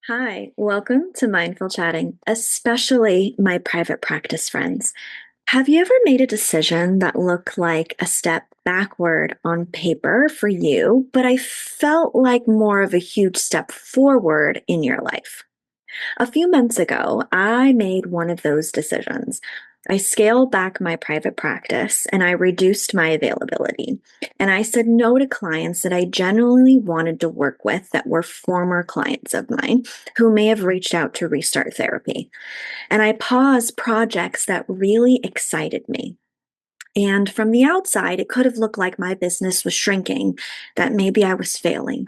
Hi, welcome to Mindful Chatting, especially my private practice friends. Have you ever made a decision that looked like a step backward on paper for you, but I felt like more of a huge step forward in your life? A few months ago, I made one of those decisions. I scaled back my private practice and I reduced my availability. And I said no to clients that I genuinely wanted to work with that were former clients of mine who may have reached out to restart therapy. And I paused projects that really excited me. And from the outside, it could have looked like my business was shrinking, that maybe I was failing.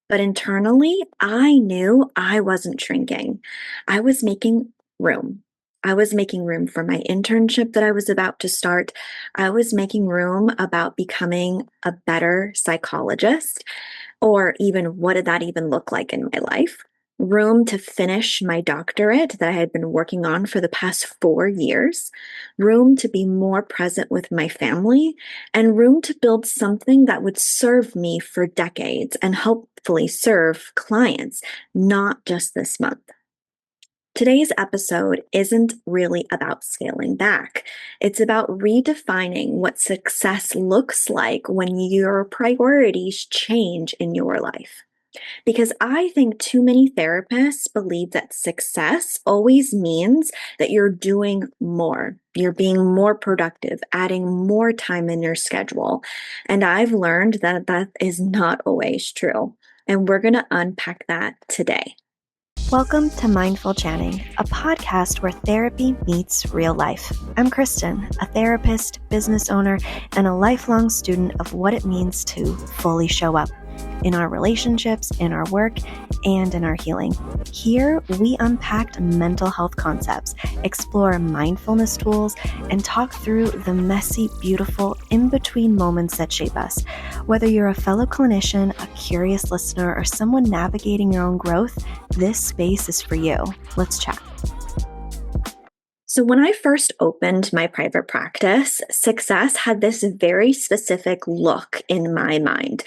But internally, I knew I wasn't shrinking. I was making room. I was making room for my internship that I was about to start. I was making room about becoming a better psychologist, or even what did that even look like in my life? Room to finish my doctorate that I had been working on for the past 4 years, room to be more present with my family, and room to build something that would serve me for decades and hopefully serve clients, not just this month. Today's episode isn't really about scaling back. It's about redefining what success looks like when your priorities change in your life. Because I think too many therapists believe that success always means that you're doing more, you're being more productive, adding more time in your schedule. And I've learned that that is not always true. And we're going to unpack that today. Welcome to Mindful Chatting, a podcast where therapy meets real life. I'm Kristen, a therapist, business owner, and a lifelong student of what it means to fully show up in our relationships, in our work, and in our healing. Here, we unpack mental health concepts, explore mindfulness tools, and talk through the messy, beautiful, in-between moments that shape us. Whether you're a fellow clinician, a curious listener, or someone navigating your own growth, this space is for you. Let's chat. So, when I first opened my private practice, success had this very specific look in my mind.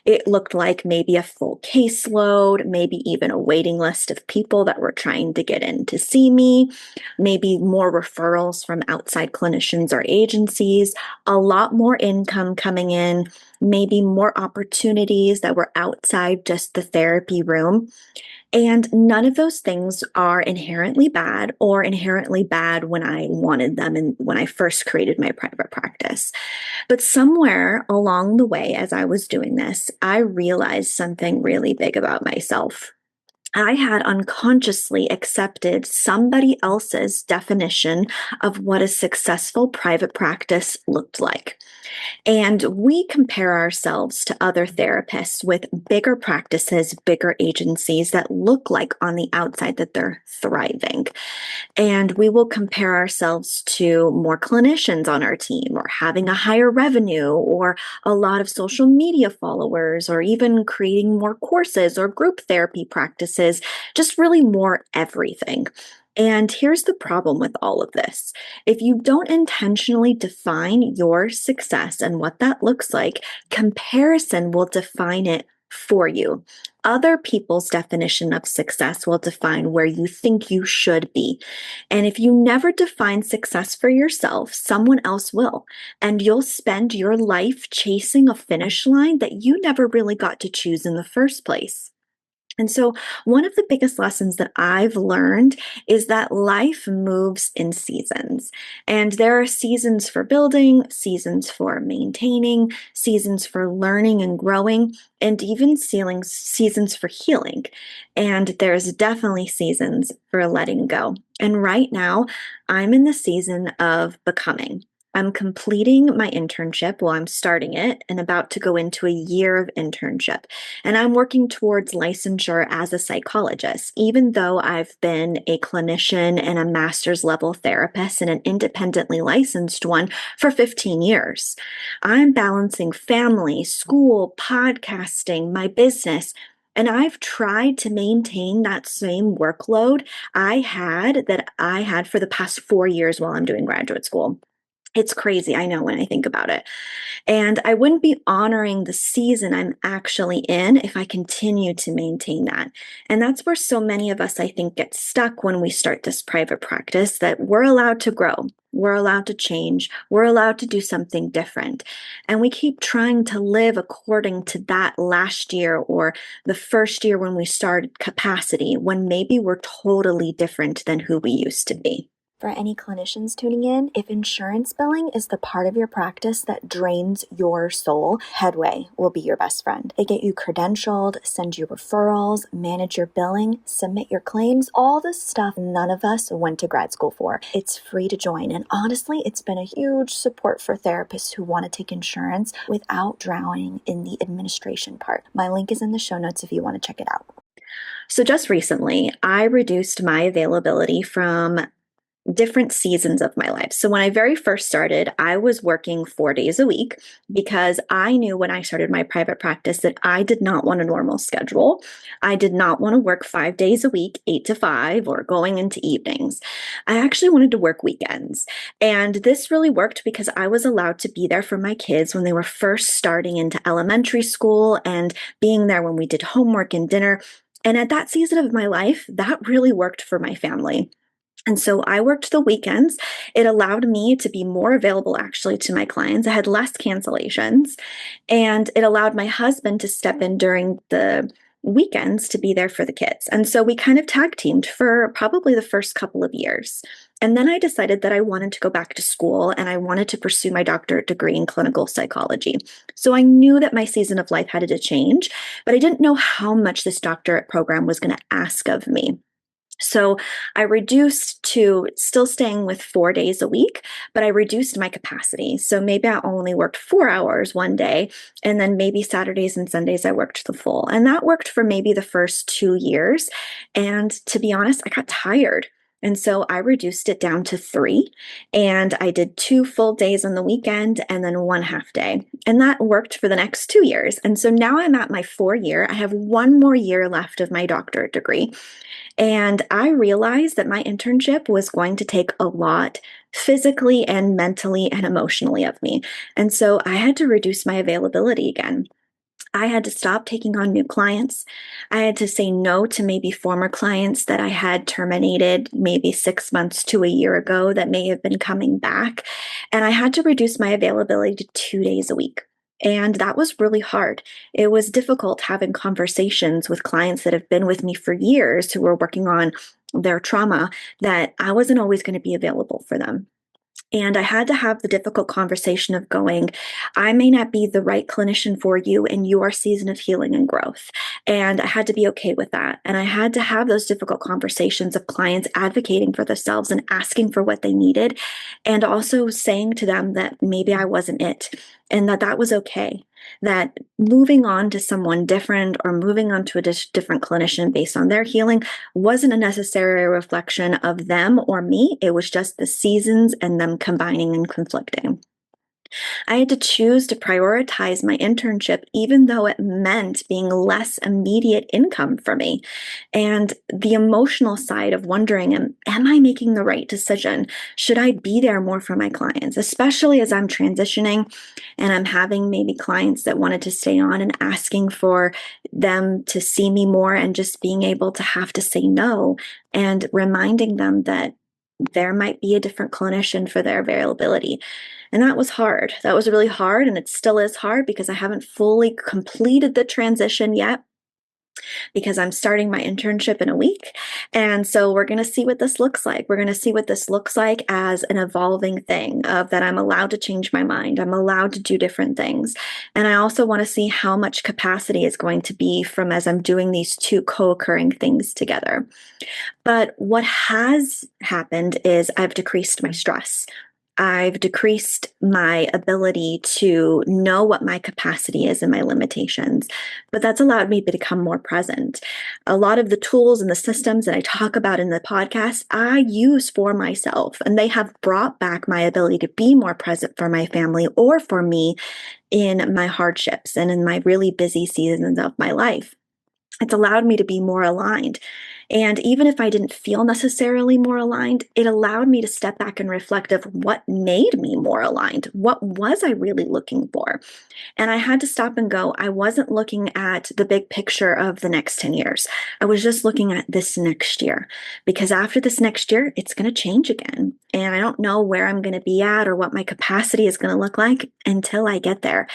It looked like maybe a full caseload, maybe even a waiting list of people that were trying to get in to see me, maybe more referrals from outside clinicians or agencies, a lot more income coming in, maybe more opportunities that were outside just the therapy room. And none of those things are inherently bad or inherently bad when I wanted them and when I first created my private practice. But somewhere along the way, as I was doing this, I realized something really big about myself. I had unconsciously accepted somebody else's definition of what a successful private practice looked like. And we compare ourselves to other therapists with bigger practices, bigger agencies that look like on the outside that they're thriving. And we will compare ourselves to more clinicians on our team or having a higher revenue or a lot of social media followers or even creating more courses or group therapy practices, just really more everything. And here's the problem with all of this. If you don't intentionally define your success and what that looks like, comparison will define it for you. Other people's definition of success will define where you think you should be. And if you never define success for yourself, someone else will. And you'll spend your life chasing a finish line that you never really got to choose in the first place. And so, one of the biggest lessons that I've learned is that life moves in seasons. And there are seasons for building, seasons for maintaining, seasons for learning and growing, and even seasons for healing. And there's definitely seasons for letting go. And right now, I'm in the season of becoming. I'm completing my internship. Well, I'm starting it and about to go into a year of internship. And I'm working towards licensure as a psychologist, even though I've been a clinician and a master's level therapist and an independently licensed one for 15 years. I'm balancing family, school, podcasting, my business. And I've tried to maintain that same workload I had for the past 4 years while I'm doing graduate school. It's crazy, I know, when I think about it. And I wouldn't be honoring the season I'm actually in if I continue to maintain that. And that's where so many of us, I think, get stuck when we start this private practice, that we're allowed to grow, we're allowed to change, we're allowed to do something different. And we keep trying to live according to that last year or the first year when we started capacity, when maybe we're totally different than who we used to be. For any clinicians tuning in, if insurance billing is the part of your practice that drains your soul, Headway will be your best friend. They get you credentialed, send you referrals, manage your billing, submit your claims, all the stuff none of us went to grad school for. It's free to join, and honestly, it's been a huge support for therapists who want to take insurance without drowning in the administration part. My link is in the show notes if you want to check it out. So just recently, I reduced my availability from different seasons of my life. So when I very first started, I was working 4 days a week because I knew when I started my private practice that I did not want a normal schedule. I did not want to work 5 days a week, 8 to 5, or going into evenings. I actually wanted to work weekends. And this really worked because I was allowed to be there for my kids when they were first starting into elementary school and being there when we did homework and dinner. And at that season of my life, that really worked for my family. And so I worked the weekends. It allowed me to be more available actually to my clients. I had less cancellations, and it allowed my husband to step in during the weekends to be there for the kids. And so we kind of tag teamed for probably the first couple of years. And then I decided that I wanted to go back to school and I wanted to pursue my doctorate degree in clinical psychology. So I knew that my season of life had to change, but I didn't know how much this doctorate program was going to ask of me. So I reduced to still staying with 4 days a week, but I reduced my capacity. So maybe I only worked 4 hours one day, and then maybe Saturdays and Sundays I worked the full. And that worked for maybe the first 2 years. And to be honest, I got tired. And so I reduced it down to 3, and I did 2 full days on the weekend and then 1 half day. And that worked for the next 2 years. And so now I'm at my 4 year. I have one more year left of my doctorate degree. And I realized that my internship was going to take a lot physically and mentally and emotionally of me. And so I had to reduce my availability again. I had to stop taking on new clients. I had to say no to maybe former clients that I had terminated maybe 6 months to a year ago that may have been coming back. And I had to reduce my availability to 2 days a week. And that was really hard. It was difficult having conversations with clients that have been with me for years who were working on their trauma, that I wasn't always going to be available for them. And I had to have the difficult conversation of going, I may not be the right clinician for you in your season of healing and growth. And I had to be okay with that. And I had to have those difficult conversations of clients advocating for themselves and asking for what they needed. And also saying to them that maybe I wasn't it and that that was okay. That moving on to someone different or moving on to a different clinician based on their healing wasn't a necessary reflection of them or me. It was just the seasons and them combining and conflicting. I had to choose to prioritize my internship, even though it meant being less immediate income for me. And the emotional side of wondering, am I making the right decision? Should I be there more for my clients, especially as I'm transitioning and I'm having maybe clients that wanted to stay on and asking for them to see me more, and just being able to have to say no and reminding them that there might be a different clinician for their availability. And that was hard. That was really hard. And it still is hard because I haven't fully completed the transition yet, because I'm starting my internship in a week. And so we're going to see what this looks like. We're going to see what this looks like as an evolving thing of that I'm allowed to change my mind. I'm allowed to do different things. And I also want to see how much capacity is going to be from as I'm doing these two co-occurring things together. But what has happened is I've decreased my stress. I've decreased my ability to know what my capacity is and my limitations, but that's allowed me to become more present. A lot of the tools and the systems that I talk about in the podcast, I use for myself, and they have brought back my ability to be more present for my family or for me in my hardships and in my really busy seasons of my life. It's allowed me to be more aligned. And even if I didn't feel necessarily more aligned, it allowed me to step back and reflect of what made me more aligned. What was I really looking for? And I had to stop and go, I wasn't looking at the big picture of the next 10 years. I was just looking at this next year, because after this next year, it's going to change again. And I don't know where I'm going to be at or what my capacity is going to look like until I get there.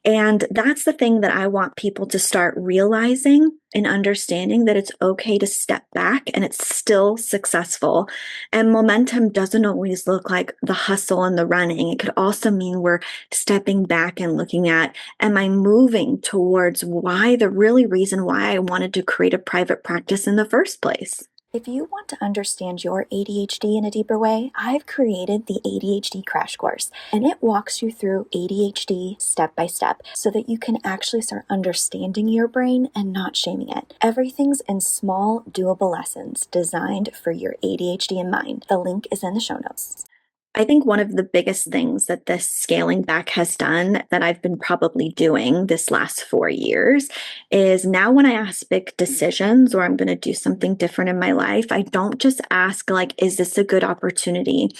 And that's the thing that I want people to start realizing and understanding, that it's okay to step back and it's still successful. And momentum doesn't always look like the hustle and the running. It could also mean we're stepping back and looking at, am I moving towards the really reason why I wanted to create a private practice in the first place? If you want to understand your ADHD in a deeper way, I've created the ADHD Crash Course, and it walks you through ADHD step by step so that you can actually start understanding your brain and not shaming it. Everything's in small, doable lessons designed for your ADHD in mind. The link is in the show notes. I think one of the biggest things that this scaling back has done, that I've been probably doing this last 4 years, is now when I ask big decisions or I'm going to do something different in my life, I don't just ask, like, is this a good opportunity?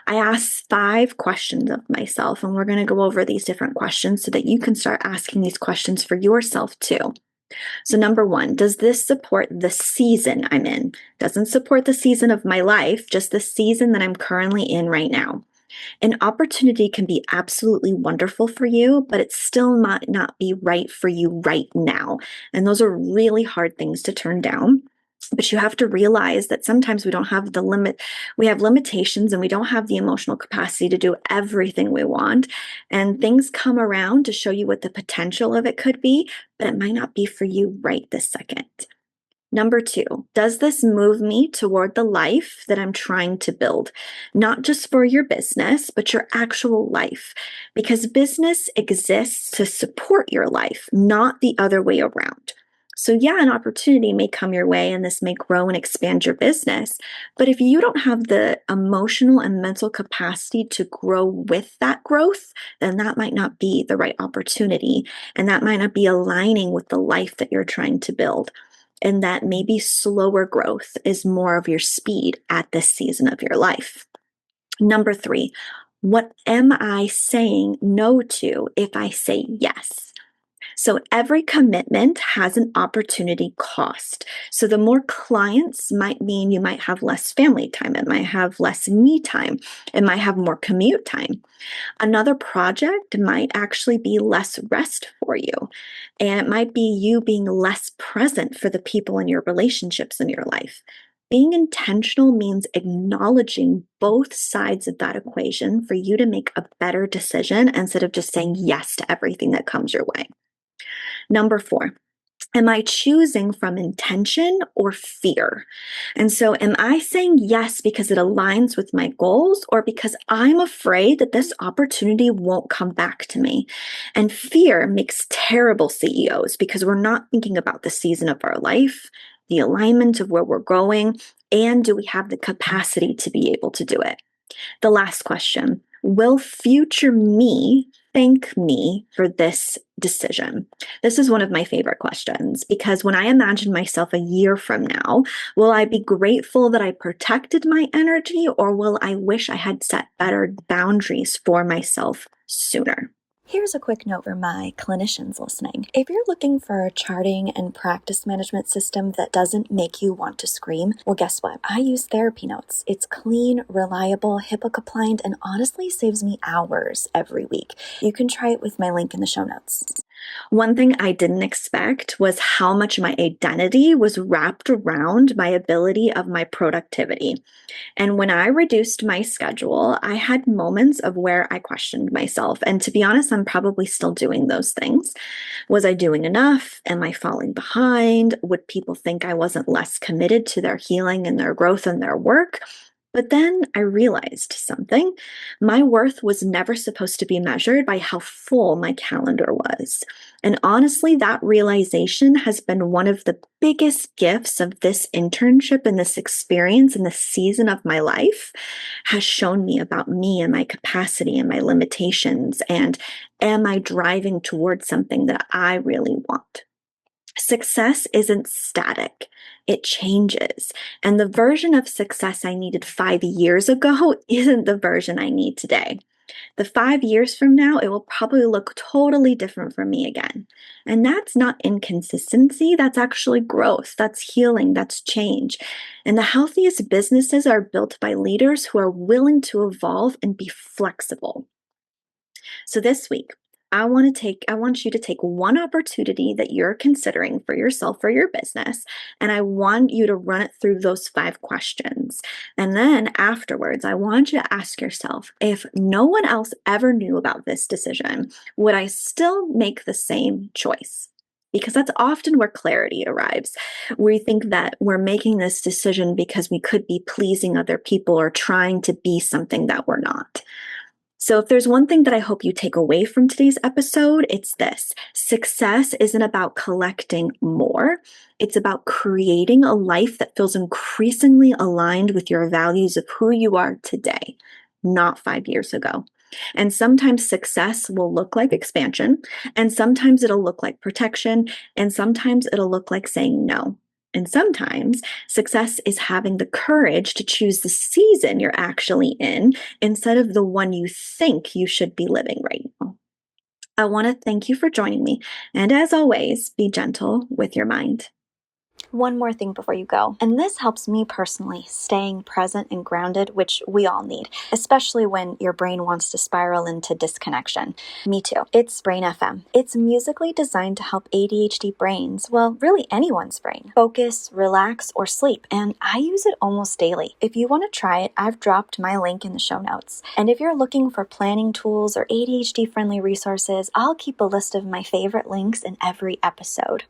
I ask 5 questions of myself, and we're going to go over these different questions so that you can start asking these questions for yourself too. So, number 1, does this support the season I'm in? Doesn't support the season of my life, just the season that I'm currently in right now. An opportunity can be absolutely wonderful for you, but it still might not be right for you right now. And those are really hard things to turn down. But you have to realize that sometimes we don't have we have limitations, and we don't have the emotional capacity to do everything we want. And things come around to show you what the potential of it could be, but it might not be for you right this second. Number 2, does this move me toward the life that I'm trying to build? Not just for your business, but your actual life. Because business exists to support your life, not the other way around. So, yeah, an opportunity may come your way and this may grow and expand your business. But if you don't have the emotional and mental capacity to grow with that growth, then that might not be the right opportunity. And that might not be aligning with the life that you're trying to build. And that maybe slower growth is more of your speed at this season of your life. Number 3, what am I saying no to if I say yes? So every commitment has an opportunity cost. So the more clients might mean you might have less family time. It might have less me time. It might have more commute time. Another project might actually be less rest for you. And it might be you being less present for the people in your relationships in your life. Being intentional means acknowledging both sides of that equation for you to make a better decision instead of just saying yes to everything that comes your way. Number 4, am I choosing from intention or fear? And so, am I saying yes because it aligns with my goals, or because I'm afraid that this opportunity won't come back to me? And fear makes terrible CEOs, because we're not thinking about the season of our life, the alignment of where we're going, and do we have the capacity to be able to do it? The last question, will future me thank me for this decision? This is one of my favorite questions, because when I imagine myself a year from now, will I be grateful that I protected my energy, or will I wish I had set better boundaries for myself sooner? Here's a quick note for my clinicians listening. If you're looking for a charting and practice management system that doesn't make you want to scream, well, guess what? I use TherapyNotes. It's clean, reliable, HIPAA compliant, and honestly saves me hours every week. You can try it with my link in the show notes. One thing I didn't expect was how much my identity was wrapped around my ability of my productivity. And when I reduced my schedule, I had moments of where I questioned myself. And to be honest, I'm probably still doing those things. Was I doing enough? Am I falling behind? Would people think I wasn't less committed to their healing and their growth and their work? But then I realized something. My worth was never supposed to be measured by how full my calendar was. And honestly, that realization has been one of the biggest gifts of this internship and this experience and this season of my life, has shown me about me and my capacity and my limitations. And am I driving towards something that I really want? Success isn't static. It changes. And the version of success I needed 5 years ago isn't the version I need today. The 5 years from now, it will probably look totally different for me again. And that's not inconsistency, that's actually growth, that's healing, that's change. And the healthiest businesses are built by leaders who are willing to evolve and be flexible. So this week, I want you to take one opportunity that you're considering for yourself or your business, and I want you to run it through those 5 questions. And then afterwards, I want you to ask yourself, if no one else ever knew about this decision, would I still make the same choice? Because that's often where clarity arrives. We think that we're making this decision because we could be pleasing other people or trying to be something that we're not. So, if there's one thing that I hope you take away from today's episode, it's this: success isn't about collecting more. It's about creating a life that feels increasingly aligned with your values of who you are today, not 5 years ago. And sometimes success will look like expansion, and sometimes it'll look like protection, and sometimes it'll look like saying no. And sometimes success is having the courage to choose the season you're actually in instead of the one you think you should be living right now. I want to thank you for joining me. And as always, be gentle with your mind. One more thing before you go, and this helps me personally, staying present and grounded, which we all need, especially when your brain wants to spiral into disconnection. Me too. It's Brain FM. It's musically designed to help ADHD brains, well, really anyone's brain, focus, relax, or sleep, and I use it almost daily. If you want to try it, I've dropped my link in the show notes. And if you're looking for planning tools or ADHD-friendly resources, I'll keep a list of my favorite links in every episode.